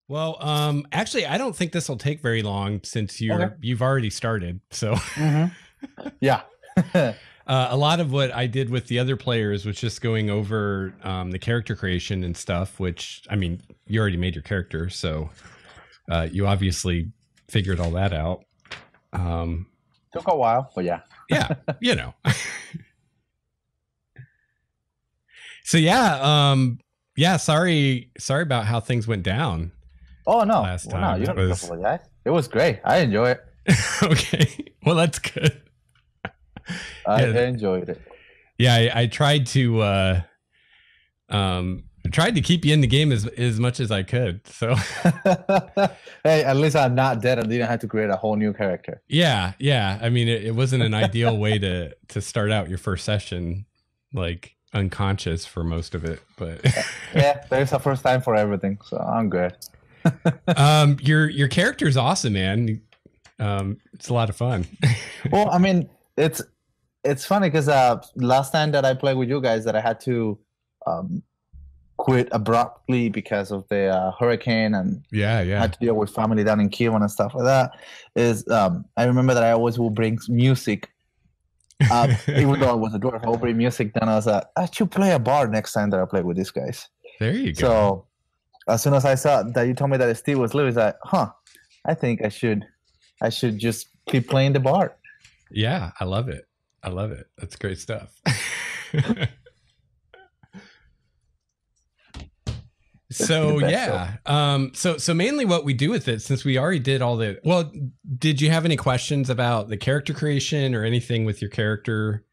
Well, actually, I don't think this will take very long since Okay. you've already started. So Yeah. a lot of what I did with the other players was just going over the character creation and stuff. Which I mean, you already made your character, so you obviously figured all that out. Took a while, but yeah. Yeah, you know. So yeah. Sorry about how things went down. Oh no, Last well, time no, you don't it need to was apologize. It was great. I enjoy it. okay. Well, that's good. I Yeah. enjoyed it. Yeah, I tried to keep you in the game as much as I could. So Hey, at least I'm not dead. I didn't have to create a whole new character. yeah. I mean, it wasn't an ideal way to start out your first session, like unconscious for most of it, but Yeah, there's a first time for everything, so I'm good. your character's awesome, man. It's a lot of fun. Well, I mean, it's funny because last time that I played with you guys, that I had to quit abruptly because of the hurricane, and Yeah. had to deal with family down in Cuba and stuff like that. Is I remember that I always will bring music. Even though I was a dwarf, I will bring music. Then I was like, I should play a bard next time that I play with these guys. There you go. So as soon as I saw that you told me that Steve was living, I was like, I think I should just keep playing the bard. Yeah, I love it. That's great stuff. So yeah, so mainly what we do with it, since we already did all the, well, did you have any questions about the character creation or anything with your character?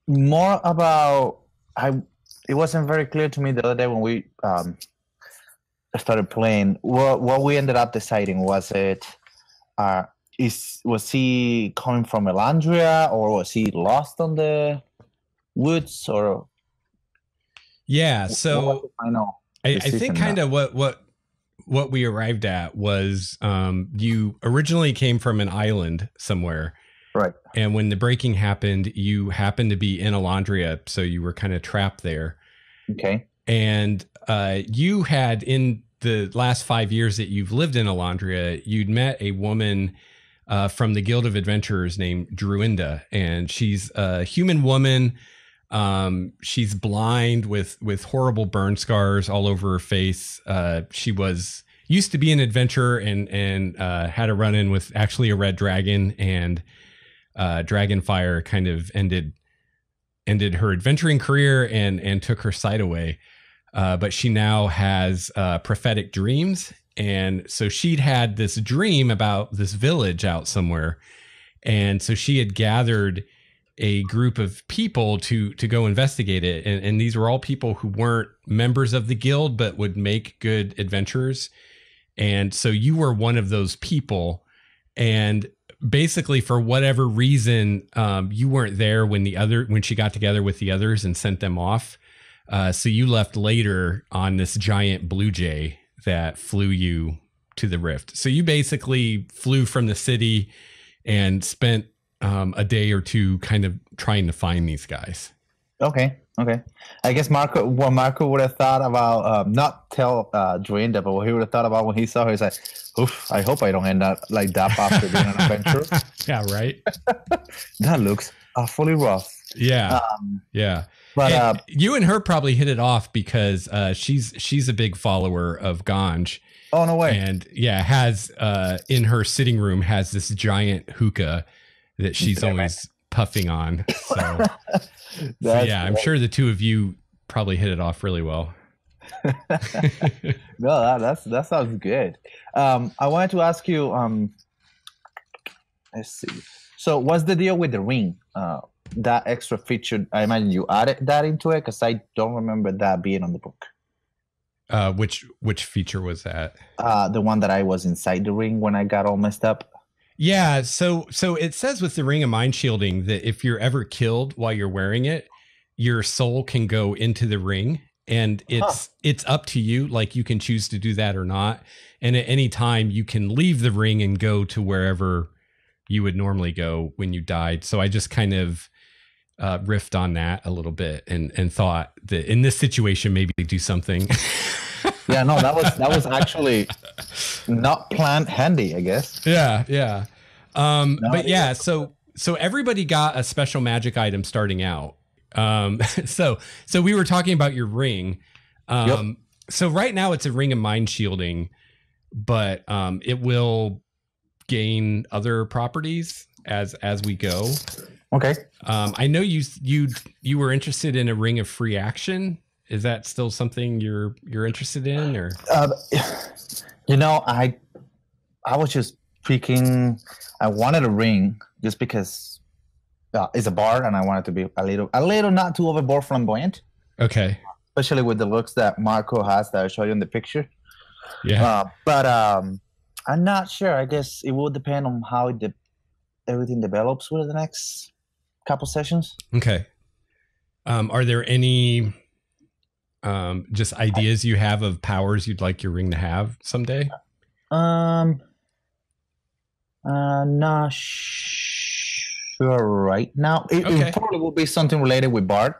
More about it wasn't very clear to me the other day when we started playing. What we ended up deciding, was it was he coming from Elandria, or was he lost on the woods, or Yeah, so I know. I think kind of what we arrived at was you originally came from an island somewhere. Right. And when the breaking happened, you happened to be in Elandria, so you were kind of trapped there. Okay. And you had, in the last 5 years that you've lived in Elandria, you'd met a woman from the Guild of Adventurers named Druinda, and she's a human woman. She's blind with horrible burn scars all over her face. She used to be an adventurer and had a run in with actually a red dragon, and Dragonfire kind of ended her adventuring career and took her sight away. But she now has prophetic dreams. And so she'd had this dream about this village out somewhere. And so she had gathered a group of people to go investigate it. And these were all people who weren't members of the guild, but would make good adventurers. And so you were one of those people. And basically, for whatever reason, you weren't there when she got together with the others and sent them off. So you left later on this giant blue jay that flew you to the rift. So you basically flew from the city and spent a day or two kind of trying to find these guys. Okay. I guess Marco would have thought about, not tell Druinda, but what he would have thought about when he saw her, he's like, oof, I hope I don't end up like that after being an adventurer. Yeah, right? That looks awfully rough. Yeah. Yeah. But you and her probably hit it off because she's a big follower of Ganj. Oh, no way. And yeah, has in her sitting room has this giant hookah that she's always puffing on. So, yeah, I'm sure the two of you probably hit it off really well. No, that sounds good. I wanted to ask you, let's see. So what's the deal with the ring? That extra feature, I imagine you added that into it, because I don't remember that being on the book. Which feature was that? The one that I was inside the ring when I got all messed up. Yeah, so it says with the Ring of Mind Shielding that if you're ever killed while you're wearing it, your soul can go into the ring, and it's up to you. Like, you can choose to do that or not. And at any time you can leave the ring and go to wherever you would normally go when you died. So I just kind of riffed on that a little bit and thought that in this situation, maybe do something. Yeah, no, that was actually Not planned handy, I guess. Yeah, yeah. But idea. yeah, so everybody got a special magic item starting out. So we were talking about your ring. Yep. So right now it's a ring of mind shielding, but it will gain other properties as we go. Okay. I know you were interested in a ring of free action. Is that still something you're interested in, or? I was just picking. I wanted a ring just because it's a bard, and I wanted to be a little not too overboard flamboyant. Okay. Especially with the looks that Marco has that I showed you in the picture. Yeah. But I'm not sure. I guess it will depend on how everything develops with the next couple sessions. Okay. Are there any just ideas you have of powers you'd like your ring to have someday? Not sure right now. It probably will be something related with Bard.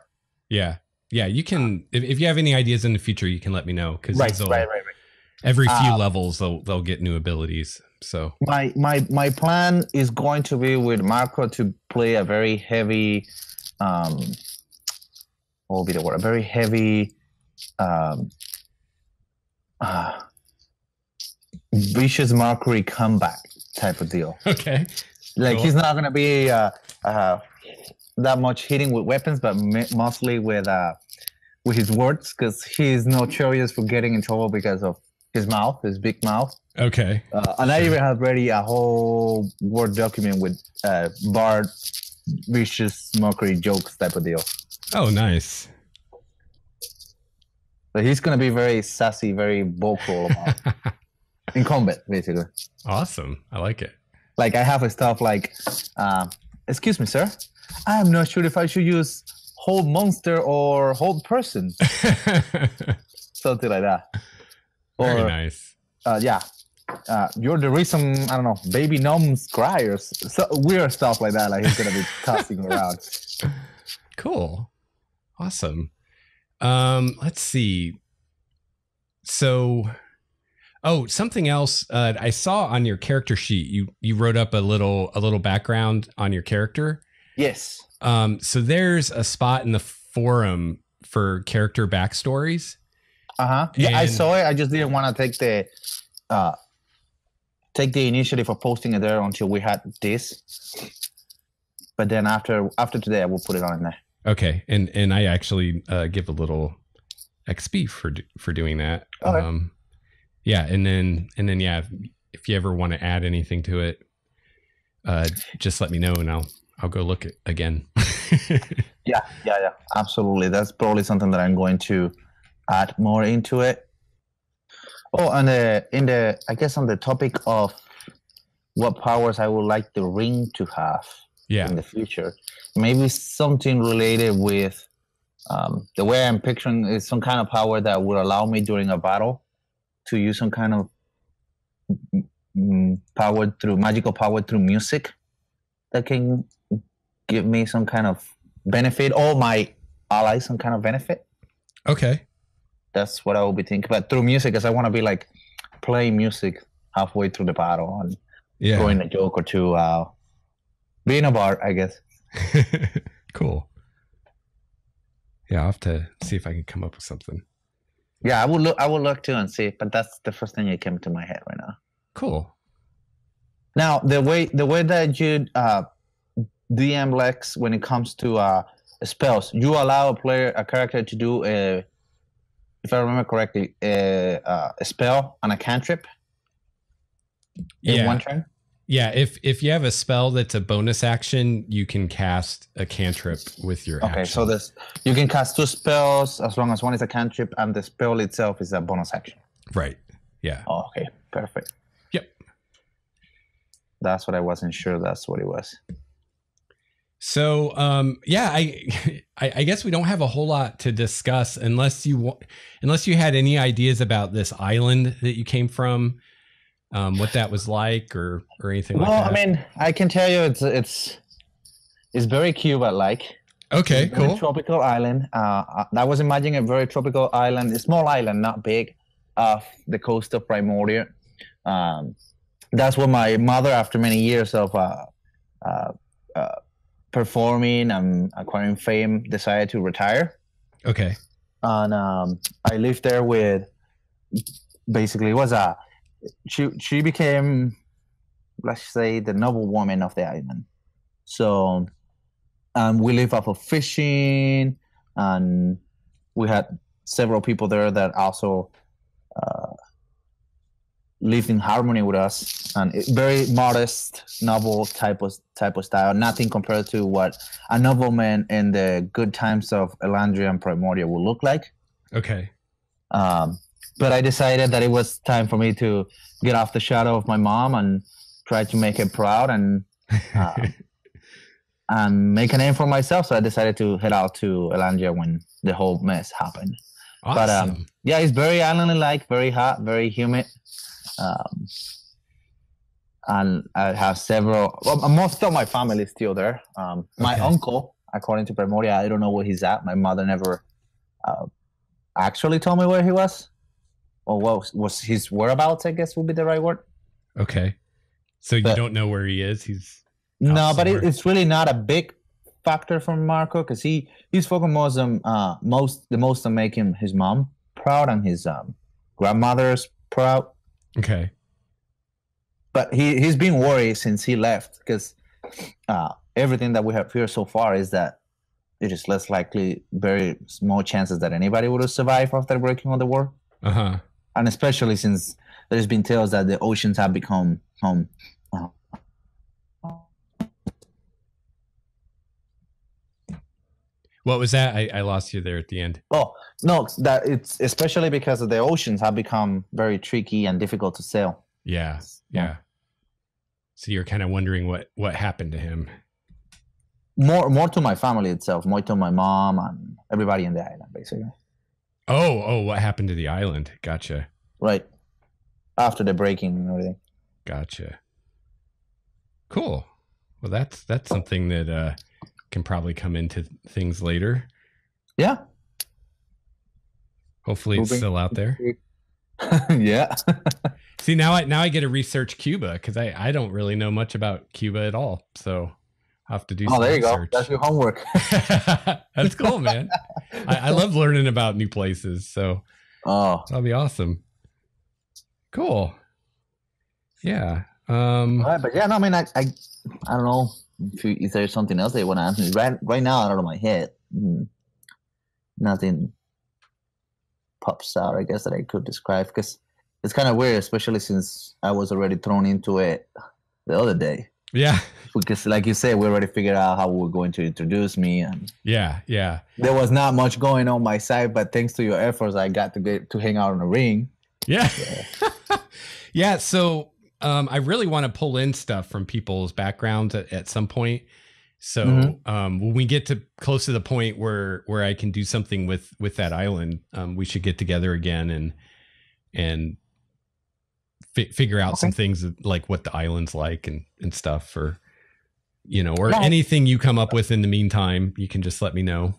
Yeah. Yeah, you can, if you have any ideas in the future, you can let me know, because right. Every few levels they'll get new abilities. So my plan is going to be with Marco to play a very heavy what will be the word? A very heavy vicious Mercury comeback type of deal. Okay. Like, cool. He's not gonna be that much hitting with weapons, but mostly with his words, because he's notorious for getting in trouble because of his mouth, his big mouth. Okay. And I even have ready a whole Word document with Bard vicious Mercury jokes type of deal. Oh, nice. So he's gonna be very sassy, very vocal about in combat, basically. Awesome. I like it. Like, I have stuff like, excuse me, sir. I am not sure if I should use hold monster or hold person. Something like that. Very nice. Yeah. You're the reason, I don't know, baby gnomes cry or so weird stuff like that. Like, he's going to be tossing around. Cool. Awesome. Let's see. So, something else I saw on your character sheet. You wrote up a little background on your character. Yes. So there's a spot in the forum for character backstories. Yeah, I saw it. I just didn't want to take the initiative of posting it there until we had this. But then after today, I will put it on there. Okay, and I actually give a little XP for doing that. Okay. Yeah, and then yeah, if you ever want to add anything to it, just let me know and I'll go look it again. Yeah, absolutely. That's probably something that I'm going to add more into it. Oh, and I guess on the topic of what powers I would like the ring to have in the future, maybe something related with the way I'm picturing is some kind of power that would allow me during a battle to use some kind of magical power through music that can give me some kind of benefit, or my allies some kind of benefit. Okay. That's what I will be thinking. But through music, because I want to be like playing music halfway through the battle and throwing a joke or two. Being a bard, I guess. Cool. Yeah, I'll have to see if I can come up with something. Yeah, I will look too and see, but that's the first thing that came to my head right now. Cool. Now, the way that you DM Lex when it comes to spells, you allow a character to do if I remember correctly, a spell and a cantrip in one turn. Yeah, if you have a spell that's a bonus action, you can cast a cantrip with your action. So you can cast 2 spells as long as one is a cantrip and the spell itself is a bonus action. Right. Yeah. Oh, okay. Perfect. Yep. That's what I wasn't sure. That's what it was. So, yeah, I guess we don't have a whole lot to discuss unless you had any ideas about this island that you came from. What that was like, or anything like that. Well, I mean, I can tell you it's very Cuba-like. Okay, cool. Very tropical island. I was imagining a very tropical island, a small island, not big, off the coast of Primordia. That's what my mother, after many years of performing and acquiring fame, decided to retire. Okay. And I lived there with, basically, she became, let's say, the noble woman of the island. So we live off of fishing, and we had several people there that also lived in harmony with us, and very modest novel type of style. Nothing compared to what a nobleman in the good times of Elandria and Primordia would look like. Okay. But I decided that it was time for me to get off the shadow of my mom and try to make her proud and make a name for myself. So I decided to head out to Elandria when the whole mess happened. Awesome. But yeah, it's very island-like, very hot, very humid. And I have several. Well, most of my family is still there. My uncle, according to Primordia, I don't know where he's at. My mother never actually told me where he was, or what was his whereabouts, I guess would be the right word. Okay, so you don't know where he is. He's no, but it's really not a big factor for Marco, because he's focused the most on making his mom proud and his grandmother's proud. Okay. But he's been worried since he left, because everything that we have heard so far is that it is less likely, very small chances that anybody would have survived after breaking on the war. Uh-huh. And especially since there's been tales that the oceans have become home. What was that? I lost you there at the end. Oh, no, that it's especially because of the oceans have become very tricky and difficult to sail. Yeah. So you're kind of wondering what happened to him. More to my family itself, more to my mom and everybody in the island, basically. Oh, what happened to the island? Gotcha. Right. After the breaking and everything. Gotcha. Cool. Well, that's something that can probably come into things later. Yeah. Hopefully it's still out there. Yeah. See, now I get to research Cuba, because I don't really know much about Cuba at all. So I'll have to do some research. Oh, there you go. That's your homework. That's cool, man. I love learning about new places. So that'll be awesome. Cool. Yeah. All right, but yeah, no, I mean, I don't know if there's something else they want to ask me. Right now, out of my head, nothing pops out, I guess, that I could describe, because it's kind of weird, especially since I was already thrown into it the other day. Yeah. Because, like you said, we already figured out how we were going to introduce me, and yeah, there was not much going on my side, but thanks to your efforts, I got to get to hang out in the ring. Yeah. Yeah. So I really want to pull in stuff from people's backgrounds at some point. So when we get to close to the point where I can do something with that island, we should get together again and figure out some things like what the island's like and stuff, or or anything you come up with in the meantime. You can just let me know.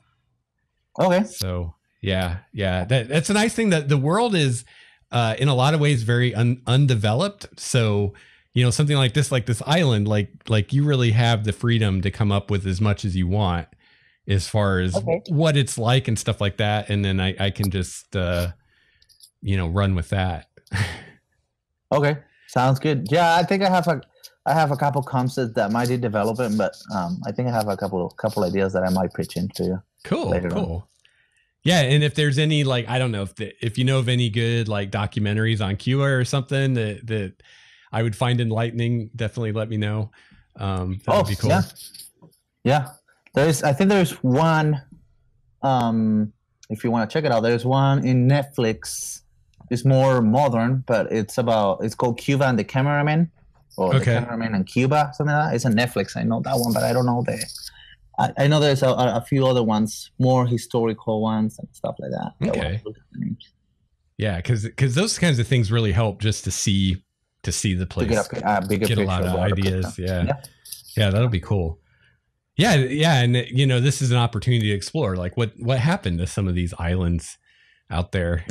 Okay. So yeah, that's a nice thing, that the world is in a lot of ways very undeveloped. So something like this island, like you really have the freedom to come up with as much as you want as far as what it's like and stuff like that, and then I can just run with that. Okay, sounds good. Yeah, I think I have a couple concepts that might be developing, but I think I have a couple ideas that I might pitch into you. Cool. On. Yeah, and if there's any, like, I don't know if you know of any good like documentaries on Cuba or something that I would find enlightening, definitely let me know. That would be cool. Yeah. I think there's one. If you want to check it out, there's one in Netflix. It's more modern, but it's called Cuba and the Cameraman, or the Cameraman and Cuba, something like that. It's on Netflix. I know that one, but I don't know I know there's a few other ones, more historical ones and stuff like that. Okay. Yeah, because those kinds of things really help just to see the place, to get a lot of ideas. Yeah, that'll be cool. Yeah, and this is an opportunity to explore, like what happened to some of these islands out there,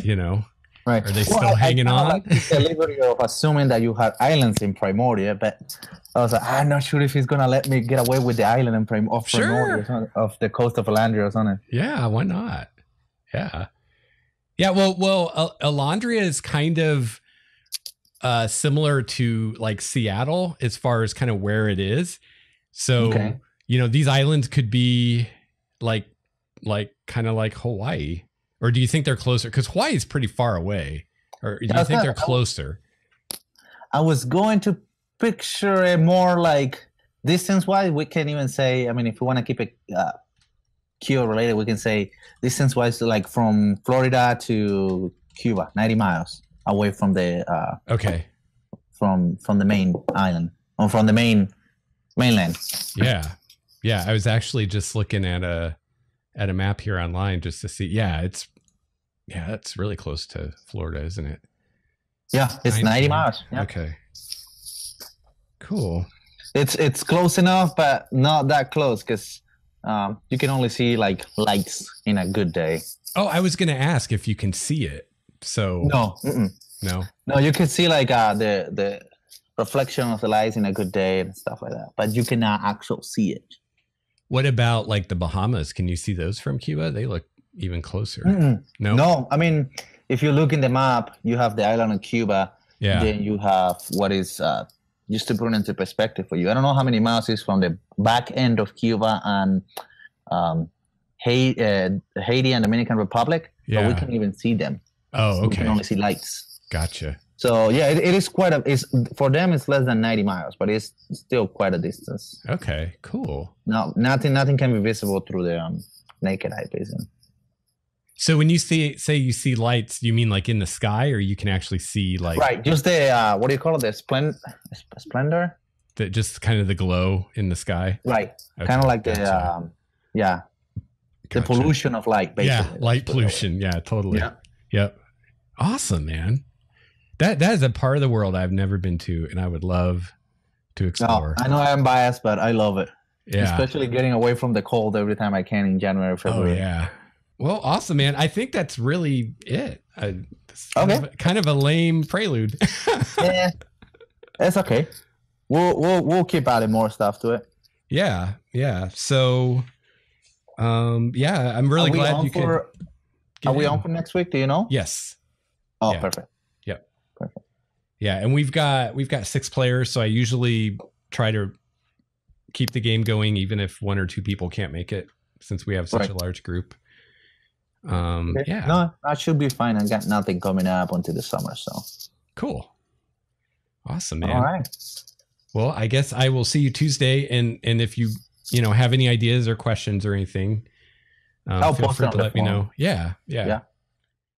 Right. Are they still hanging on? Like the liberty of assuming that you had islands in Primordia, but I was like, I'm not sure if he's gonna let me get away with the island in Primordia of the coast of Elandria or something. Yeah, why not? Yeah. Yeah, well, Elandria is kind of similar to like Seattle as far as kind of where it is. So, these islands could be like kind of like Hawaii. Or do you think they're closer? Because Hawaii is pretty far away. Or do you think they're closer? I was going to picture it more like distance-wise. We can even say, I mean, if we want to keep it Cuba related, we can say distance-wise, like from Florida to Cuba, 90 miles away from the from the main island or from the mainland. Yeah. I was actually just looking at a map here online just to see. It's really close to Florida, isn't it? Yeah, it's 90 miles. Yeah. Okay. Cool. It's close enough, but not that close because you can only see like lights in a good day. Oh, I was going to ask if you can see it. So no, you can see like the reflection of the lights in a good day and stuff like that, but you cannot actually see it. What about like the Bahamas? Can you see those from Cuba? They look even closer. No. I mean, if you look in the map, you have the island of Cuba. Yeah. Then you have what is just to put it into perspective for you. I don't know how many miles is from the back end of Cuba and Haiti and Dominican Republic, but we can't even see them. Oh, okay. We can only see lights. Gotcha. So yeah, it is quite for them it's less than 90 miles, but it's still quite a distance. Okay, cool. No, nothing can be visible through the naked eye, basically. So when you say you see lights, you mean like in the sky, or you can actually see like right? Just the what do you call it? The splendor. Just kind of the glow in the sky. Right. Okay, kind of like the the pollution of light, basically. Yeah, light pollution. Yeah, totally. Yeah. Yep. Awesome, man. That is a part of the world I've never been to, and I would love to explore. I know I'm biased, but I love it. Yeah. Especially getting away from the cold every time I can in January, February. Oh, yeah. Well, awesome, man. I think that's really it. Kind of a lame prelude. Yeah, it's okay. We'll keep adding more stuff to it. Yeah. So, I'm really glad you can. Are we on for next week? Do you know? Yes. Oh, yeah. Perfect. Yep. Perfect. Yeah, and we've got 6 players, so I usually try to keep the game going, even if 1 or 2 people can't make it, since we have such a large group. Yeah. No, that should be fine. I got nothing coming up until the summer, so. Cool. Awesome, man. All right. Well, I guess I will see you Tuesday, and if you have any ideas or questions or anything, feel free to let me know. Yeah.